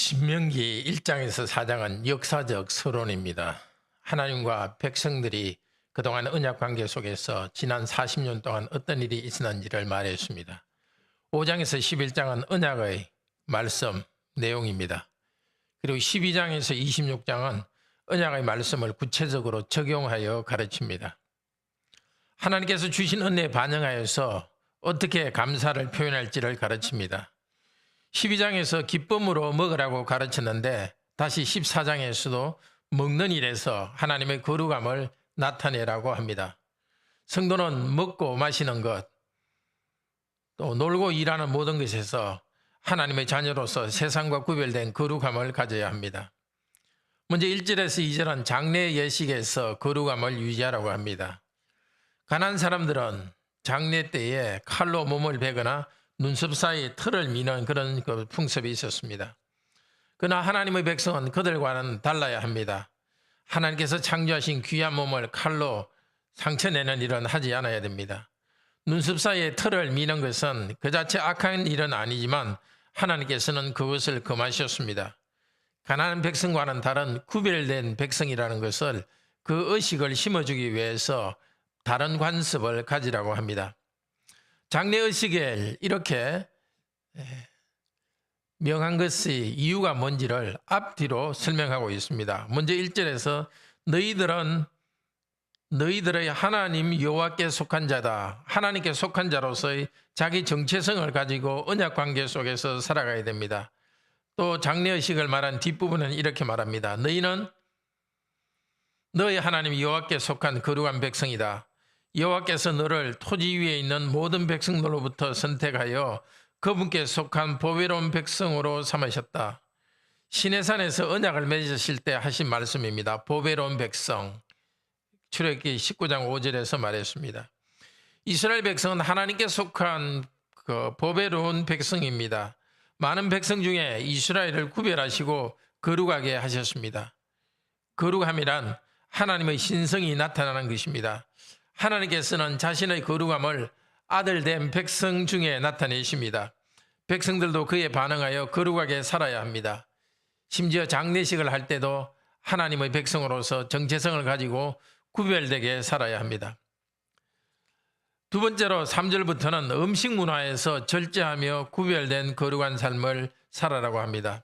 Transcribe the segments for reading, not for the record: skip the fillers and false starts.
신명기 1장에서 4장은 역사적 서론입니다. 하나님과 백성들이 그동안 언약 관계 속에서 지난 40년 동안 어떤 일이 있었는지를 말했습니다. 5장에서 11장은 언약의 말씀 내용입니다. 그리고 12장에서 26장은 언약의 말씀을 구체적으로 적용하여 가르칩니다. 하나님께서 주신 은혜에 반영하여서 어떻게 감사를 표현할지를 가르칩니다. 12장에서 기쁨으로 먹으라고 가르쳤는데 다시 14장에서도 먹는 일에서 하나님의 거룩함을 나타내라고 합니다. 성도는 먹고 마시는 것, 또 놀고 일하는 모든 것에서 하나님의 자녀로서 세상과 구별된 거룩함을 가져야 합니다. 먼저 1절에서 2절은 장래 예식에서 거룩함을 유지하라고 합니다. 가난한 사람들은 장례 때에 칼로 몸을 베거나 눈썹 사이에 털을 미는 그런 풍습이 있었습니다. 그러나 하나님의 백성은 그들과는 달라야 합니다. 하나님께서 창조하신 귀한 몸을 칼로 상처내는 일은 하지 않아야 됩니다. 눈썹 사이에 털을 미는 것은 그 자체 악한 일은 아니지만 하나님께서는 그것을 금하셨습니다. 가난한 백성과는 다른 구별된 백성이라는 것을 그 의식을 심어주기 위해서 다른 관습을 가지라고 합니다. 장래의식에 이렇게 명한 것의 이유가 뭔지를 앞뒤로 설명하고 있습니다. 먼저 1절에서 너희들의 하나님 여호와께 속한 자다. 하나님께 속한 자로서의 자기 정체성을 가지고 언약관계 속에서 살아가야 됩니다. 또 장래의식을 말한 뒷부분은 이렇게 말합니다. 너희는 너희 하나님 여호와께 속한 거룩한 백성이다. 여호와께서 너를 토지 위에 있는 모든 백성들로부터 선택하여 그분께 속한 보배로운 백성으로 삼으셨다. 시내산에서 언약을 맺으실 때 하신 말씀입니다. 보배로운 백성. 출애굽기 19장 5절에서 말했습니다. 이스라엘 백성은 하나님께 속한 그 보배로운 백성입니다. 많은 백성 중에 이스라엘을 구별하시고 거룩하게 하셨습니다. 거룩함이란 하나님의 신성이 나타나는 것입니다. 하나님께서는 자신의 거룩함을 아들된 백성 중에 나타내십니다. 백성들도 그에 반응하여 거룩하게 살아야 합니다. 심지어 장례식을 할 때도 하나님의 백성으로서 정체성을 가지고 구별되게 살아야 합니다. 두 번째로 3절부터는 음식 문화에서 절제하며 구별된 거룩한 삶을 살아라고 합니다.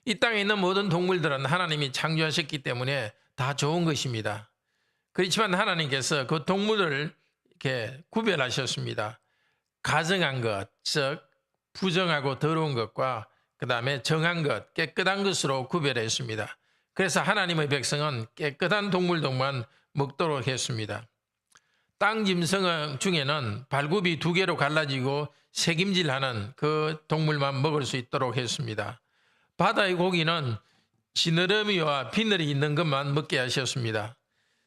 이 땅에 있는 모든 동물들은 하나님이 창조하셨기 때문에 다 좋은 것입니다. 그렇지만 하나님께서 그 동물을 이렇게 구별하셨습니다. 가정한 것, 즉 부정하고 더러운 것과 그 다음에 정한 것, 깨끗한 것으로 구별했습니다. 그래서 하나님의 백성은 깨끗한 동물들만 먹도록 했습니다. 땅 짐승 중에는 발굽이 2개로 갈라지고 새김질하는 그 동물만 먹을 수 있도록 했습니다. 바다의 고기는 지느러미와 비늘이 있는 것만 먹게 하셨습니다.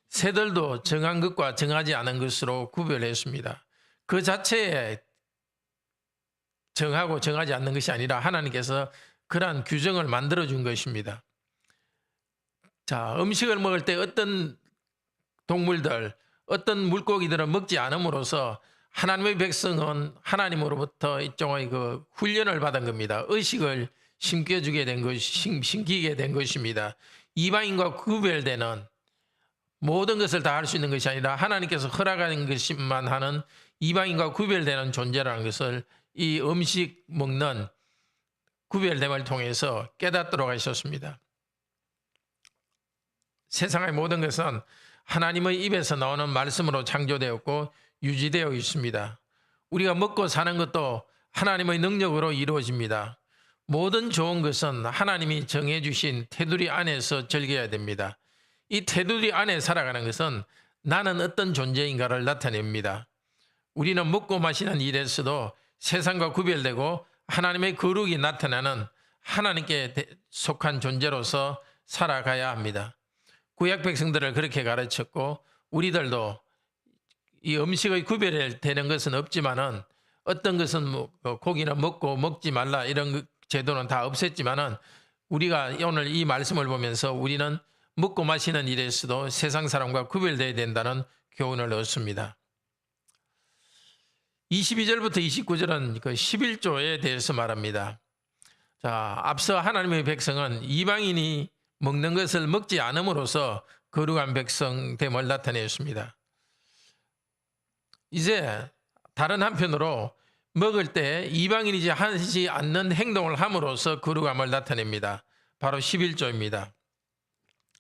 새들도 정한 것과 정하지 않은 것으로 구별했습니다. 그 자체에 정하고 정하지 않는 것이 아니라 하나님께서 그러한 규정을 만들어준 것입니다. 자, 음식을 먹을 때 어떤 동물들, 어떤 물고기들은 먹지 않음으로써 하나님의 백성은 하나님으로부터 일종의 그 훈련을 받은 겁니다. 의식을 심기게 된 것입니다. 이방인과 구별되는 모든 것을 다 할 수 있는 것이 아니라 하나님께서 허락하는 것만 하는 이방인과 구별되는 존재라는 것을 이 음식 먹는 구별됨을 통해서 깨닫도록 하셨습니다. 세상의 모든 것은 하나님의 입에서 나오는 말씀으로 창조되었고 유지되어 있습니다. 우리가 먹고 사는 것도 하나님의 능력으로 이루어집니다. 모든 좋은 것은 하나님이 정해주신 테두리 안에서 즐겨야 됩니다. 이 테두리 안에 살아가는 것은 나는 어떤 존재인가를 나타냅니다. 우리는 먹고 마시는 일에서도 세상과 구별되고 하나님의 거룩이 나타나는 하나님께 속한 존재로서 살아가야 합니다. 구약 백성들을 그렇게 가르쳤고 우리들도 이 음식의 구별되는 것은 없지만은 어떤 것은 고기는 먹고 먹지 말라 이런 제도는 다 없앴지만은 우리가 오늘 이 말씀을 보면서 우리는 먹고 마시는 일에서도 세상 사람과 구별되어야 된다는 교훈을 얻습니다. 22절부터 29절은 그 11조에 대해서 말합니다. 자, 앞서 하나님의 백성은 이방인이 먹는 것을 먹지 않음으로써 거룩한 백성됨을 나타내었습니다. 이제 다른 한편으로 먹을 때 이방인이지 하지 않는 행동을 함으로써 거룩함을 나타냅니다. 바로 11조입니다.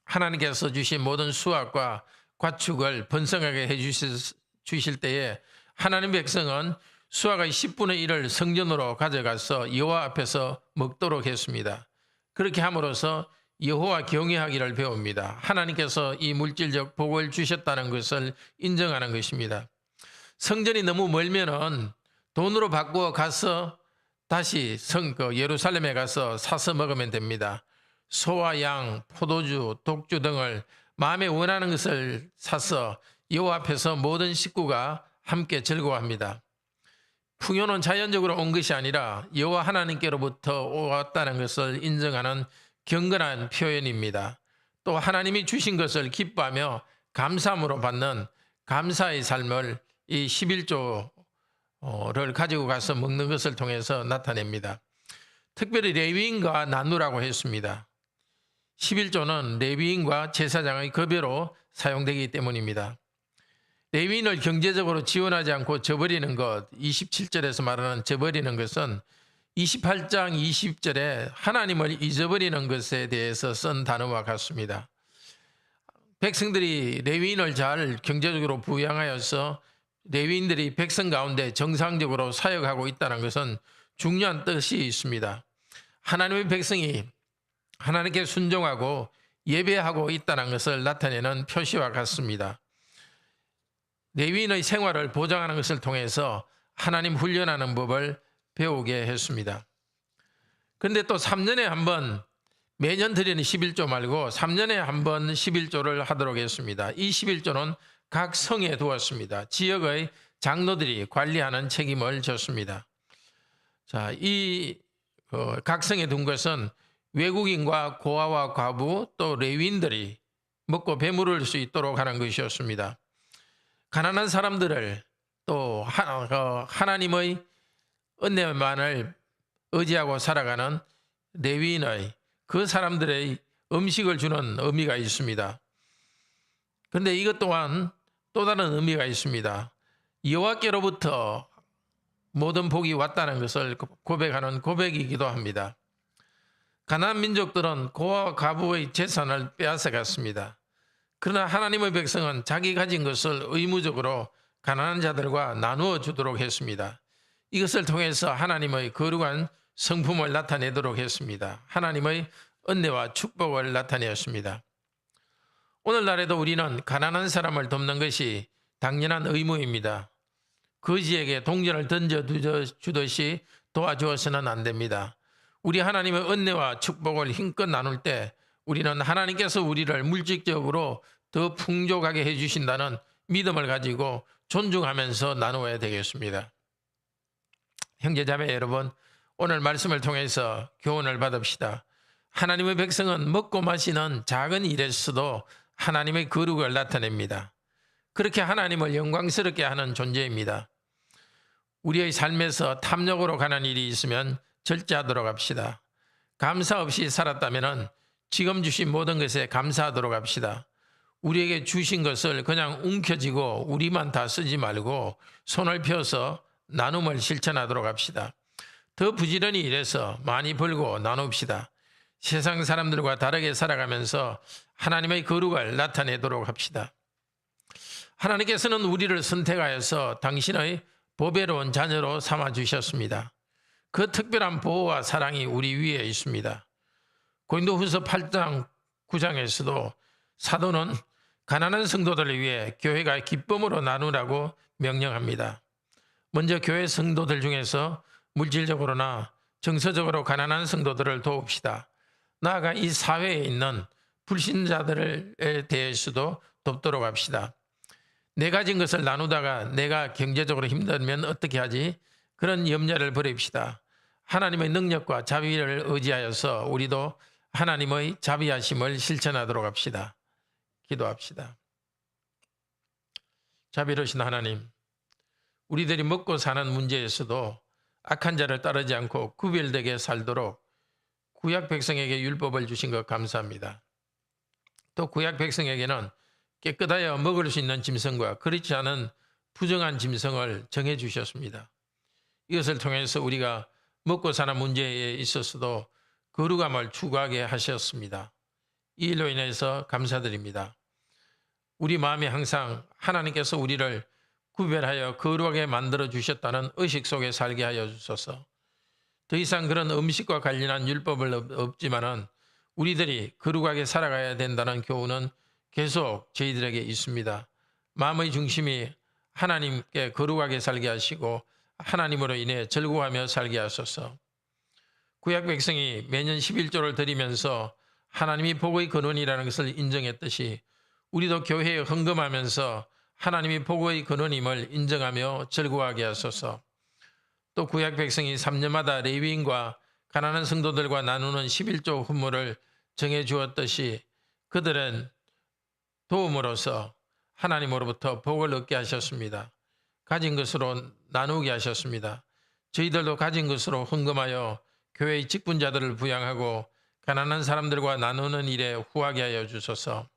하나님께서 주신 모든 수확과 과축을 번성하게 해주실 때에 하나님 백성은 수확의 10분의 1을 성전으로 가져가서 여호와 앞에서 먹도록 했습니다. 그렇게 함으로써 여호와 경외하기를 배웁니다. 하나님께서 이 물질적 복을 주셨다는 것을 인정하는 것입니다. 성전이 너무 멀면은 돈으로 바꾸어 가서 다시 예루살렘에 가서 사서 먹으면 됩니다. 소와 양, 포도주, 독주 등을 마음에 원하는 것을 사서 여호와 앞에서 모든 식구가 함께 즐거워합니다. 풍요는 자연적으로 온 것이 아니라 여호와 하나님께로부터 왔다는 것을 인정하는 경건한 표현입니다. 또 하나님이 주신 것을 기뻐하며 감사함으로 받는 감사의 삶을 이 11조를 가지고 가서 먹는 것을 통해서 나타냅니다. 특별히 레위인과 나누라고 했습니다. 11조는 레위인과 제사장의 급여로 사용되기 때문입니다. 레위인을 경제적으로 지원하지 않고 저버리는 것, 27절에서 말하는 저버리는 것은 28장 20절에 하나님을 잊어버리는 것에 대해서 쓴 단어와 같습니다. 백성들이 레위인을 잘 경제적으로 부양하여서 레위인들이 백성 가운데 정상적으로 사역하고 있다는 것은 중요한 뜻이 있습니다. 하나님의 백성이 하나님께 순종하고 예배하고 있다는 것을 나타내는 표시와 같습니다. 레위인의 생활을 보장하는 것을 통해서 하나님 훈련하는 법을 배우게 했습니다. 그런데 또 3년에 한 번, 매년 드리는 11조 말고 3년에 한 번 11조를 하도록 했습니다. 이 11조는 각 성에 두었습니다. 지역의 장로들이 관리하는 책임을 졌습니다. 자, 각 성에 둔 것은 외국인과 고아와 과부 또 레위인들이 먹고 배부를 수 있도록 하는 것이었습니다. 가난한 사람들을 또 하나님의 은혜만을 의지하고 살아가는 레위인의 그 사람들의 음식을 주는 의미가 있습니다. 그런데 이것 또한 또 다른 의미가 있습니다. 여호와께로부터 모든 복이 왔다는 것을 고백하는 고백이기도 합니다. 가나안 민족들은 고아와 과부의 재산을 빼앗아갔습니다. 그러나 하나님의 백성은 자기 가진 것을 의무적으로 가난한 자들과 나누어 주도록 했습니다. 이것을 통해서 하나님의 거룩한 성품을 나타내도록 했습니다. 하나님의 은혜와 축복을 나타내었습니다. 오늘날에도 우리는 가난한 사람을 돕는 것이 당연한 의무입니다. 거지에게 동전을 던져주듯이 도와주어서는 안 됩니다. 우리 하나님의 은혜와 축복을 힘껏 나눌 때 우리는 하나님께서 우리를 물질적으로 더 풍족하게 해주신다는 믿음을 가지고 존중하면서 나누어야 되겠습니다. 형제자매 여러분, 오늘 말씀을 통해서 교훈을 받읍시다. 하나님의 백성은 먹고 마시는 작은 일에서도 하나님의 거룩을 나타냅니다. 그렇게 하나님을 영광스럽게 하는 존재입니다. 우리의 삶에서 탐욕으로 가는 일이 있으면 절제하도록 합시다. 감사 없이 살았다면 지금 주신 모든 것에 감사하도록 합시다. 우리에게 주신 것을 그냥 움켜쥐고 우리만 다 쓰지 말고 손을 펴서 나눔을 실천하도록 합시다. 더 부지런히 일해서 많이 벌고 나눕시다. 세상 사람들과 다르게 살아가면서 하나님의 거룩을 나타내도록 합시다. 하나님께서는 우리를 선택하여서 당신의 보배로운 자녀로 삼아주셨습니다. 그 특별한 보호와 사랑이 우리 위에 있습니다. 고린도후서 8장 9장에서도 사도는 가난한 성도들을 위해 교회가 기쁨으로 나누라고 명령합니다. 먼저 교회 성도들 중에서 물질적으로나 정서적으로 가난한 성도들을 도웁시다. 나아가 이 사회에 있는 불신자들에 대해서도 돕도록 합시다. 내 가진 것을 나누다가 내가 경제적으로 힘들면 어떻게 하지? 그런 염려를 버립시다. 하나님의 능력과 자비를 의지하여서 우리도 하나님의 자비하심을 실천하도록 합시다. 기도합시다. 자비로우신 하나님, 우리들이 먹고 사는 문제에서도 악한 자를 따르지 않고 구별되게 살도록 구약 백성에게 율법을 주신 것 감사합니다. 또 구약 백성에게는 깨끗하여 먹을 수 있는 짐승과 그렇지 않은 부정한 짐승을 정해 주셨습니다. 이것을 통해서 우리가 먹고 사는 문제에 있어서도 거룩함을 추구하게 하셨습니다. 이 일로 인해서 감사드립니다. 우리 마음에 항상 하나님께서 우리를 구별하여 거룩하게 만들어 주셨다는 의식 속에 살게 하여 주소서. 더 이상 그런 음식과 관련한 율법은 없지만은 우리들이 거룩하게 살아가야 된다는 교훈은 계속 저희들에게 있습니다. 마음의 중심이 하나님께 거룩하게 살게 하시고 하나님으로 인해 즐거워하며 살게 하소서. 구약 백성이 매년 11조를 드리면서 하나님이 복의 근원이라는 것을 인정했듯이 우리도 교회에 헌금하면서 하나님이 복의 근원임을 인정하며 즐거워하게 하소서. 또 구약 백성이 3년마다 레위인과 가난한 성도들과 나누는 11조 헌물을 정해 주었듯이 그들은 도움으로써 하나님으로부터 복을 얻게 하셨습니다. 가진 것으로 나누게 하셨습니다. 저희들도 가진 것으로 헌금하여 교회의 직분자들을 부양하고 가난한 사람들과 나누는 일에 후하게 하여 주소서.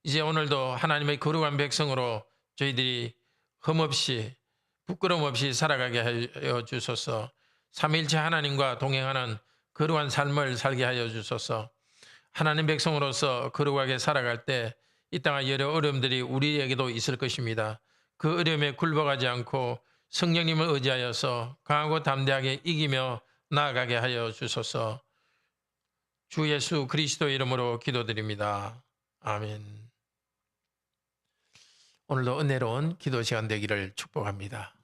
이제 오늘도 하나님의 거룩한 백성으로 저희들이 흠없이 부끄러움 없이 살아가게 하여 주소서. 삼위일체 하나님과 동행하는 거룩한 삶을 살게 하여 주소서. 하나님 백성으로서 거룩하게 살아갈 때 이 땅의 여러 어려움들이 우리에게도 있을 것입니다. 그 어려움에 굴복하지 않고 성령님을 의지하여서 강하고 담대하게 이기며 나아가게 하여 주소서. 주 예수 그리스도 이름으로 기도드립니다. 아멘. 오늘도 은혜로운 기도 시간 되기를 축복합니다.